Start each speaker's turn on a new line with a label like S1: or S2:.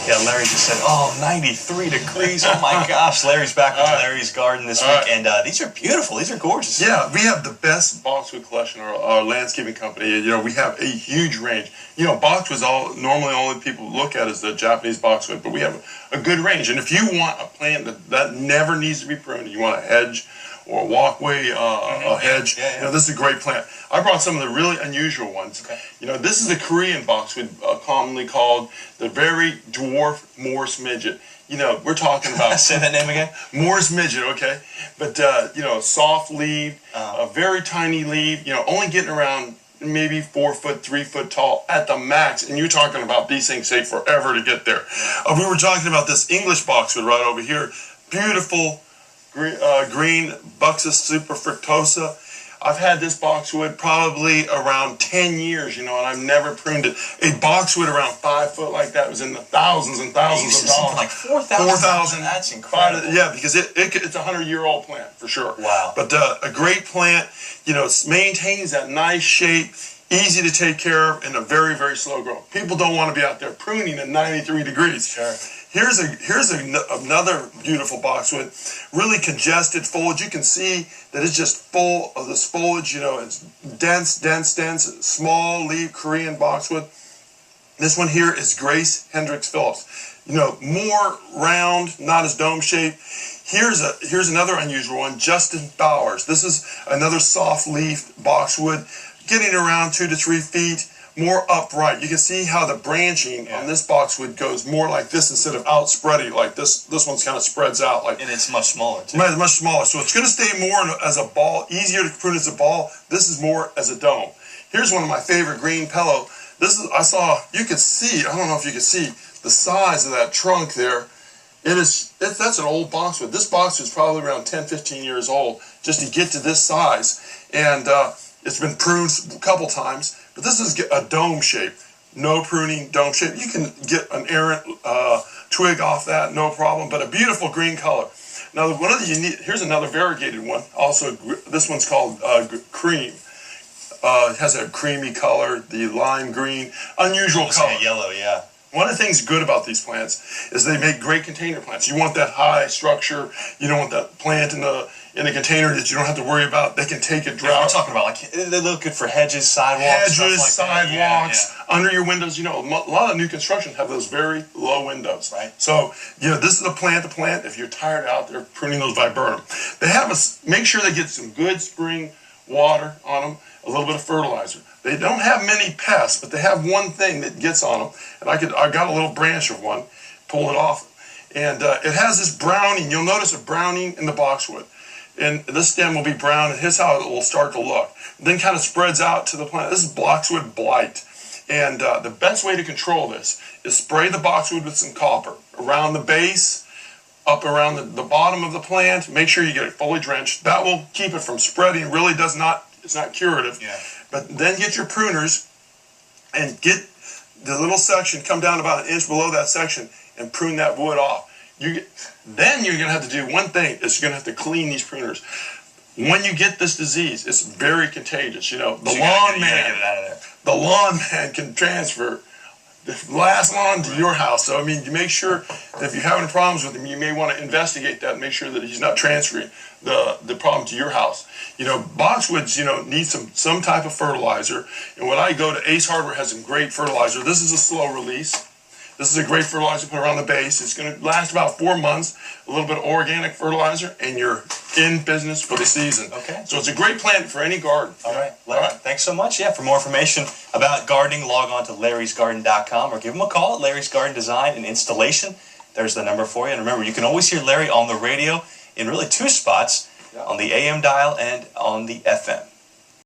S1: Yeah, Larry just said, oh, 93 degrees. Oh, my gosh. Larry's back with Larry's Garden this week. And these are beautiful. These are gorgeous.
S2: Yeah, we have the best boxwood collection, our landscaping company. You know, we have a huge range. You know, boxwood's normally only people look at as the Japanese boxwood, but we have a good range. And if you want a plant that never needs to be pruned, you want a hedge or a walkway, a hedge, you know, this is a great plant. I brought some of the really unusual ones.
S1: Okay.
S2: You know, this is a Korean boxwood, commonly called the very dwarf Morse midget. You know, we're talking about...
S1: Say that name again?
S2: Morse midget, okay? But, you know, soft leaf, a very tiny leaf, you know, only getting around maybe 4 foot, 3 foot tall at the max. And you're talking about these things take forever to get there. We were talking about this English boxwood right over here. Beautiful green Buxus super fructosa. I've had this boxwood probably around 10 years, you know, and I've never pruned it. A boxwood around 5 foot like that was in the thousands and thousands of dollars.
S1: Like 4,000. That's incredible.
S2: Yeah, because it's a 100-year-old plant for sure.
S1: Wow.
S2: But a great plant, you know, maintains that nice shape, easy to take care of, and a very, very slow growth. People don't want to be out there pruning at 93 degrees.
S1: Sure.
S2: Here's another beautiful boxwood, really congested foliage. You can see that it's just full of this foliage. You know, it's dense, small leaf Korean boxwood. This one here is Grace Hendrick Phillips. You know, more round, not as dome shaped. Here's another unusual one, Justin Bowers. This is another soft leaf boxwood, getting around 2 to 3 feet. More upright. You can see how the branching on this boxwood goes more like this instead of out spreading like this. This one's kind of spreads out like.
S1: And it's much smaller too.
S2: Right, much smaller. So it's going to stay more as a ball, easier to prune as a ball. This is more as a dome. Here's one of my favorite green pillow. This is you could see. I don't know if you could see the size of that trunk there. That's an old boxwood. This boxwood is probably around 10, 15 years old just to get to this size, and it's been pruned a couple times. But this is a dome shape, no pruning, dome shape. You can get an errant twig off that, no problem, but a beautiful green color. Now, one of the unique, here's another variegated one. Also, this one's called cream. It has a creamy color, the lime green, unusual color.
S1: Yellow, yeah.
S2: One of the things good about these plants is they make great container plants. You want that high structure. You don't want that plant in a container that you don't have to worry about. They can take a drought.
S1: We're talking about, like, they look good for hedges, sidewalks,
S2: sidewalks, under your windows. You know, a lot of new construction have those very low windows.
S1: Right.
S2: So, you know, this is a plant to plant if you're tired out there pruning those viburnum. They have make sure they get some good spring water on them, a little bit of fertilizer. They don't have many pests, but they have one thing that gets on them. And I got a little branch of one, pull it off. And it has this browning. You'll notice a browning in the boxwood. And this stem will be brown, and here's how it will start to look. Then kind of spreads out to the plant. This is boxwood blight. And the best way to control this is spray the boxwood with some copper around the base, up around the bottom of the plant. Make sure you get it fully drenched. That will keep it from spreading. Really it's not curative.
S1: Yeah.
S2: But then get your pruners and get the little section, come down about 1 inch below that section and prune that wood off. Then you're going to have to do one thing, is you're going to have to clean these pruners. When you get this disease, it's very contagious. You know, the lawn man can transfer the last lawn to your house. So, I mean, you make sure that if you're having problems with him, you may want to investigate that and make sure that he's not transferring the problem to your house. You know, boxwoods, you know, need some type of fertilizer. And when I go to Ace Hardware, has some great fertilizer. This is a slow release. This is a great fertilizer to put around the base. It's going to last about 4 months, a little bit of organic fertilizer, and you're in business for the season.
S1: Okay.
S2: So it's a great plant for any garden.
S1: All right. Larry, thanks so much. Yeah, for more information about gardening, log on to larrysgarden.com or give him a call at Larry's Garden Design and Installation. There's the number for you. And remember, you can always hear Larry on the radio in really 2 spots, on the AM dial and on the FM.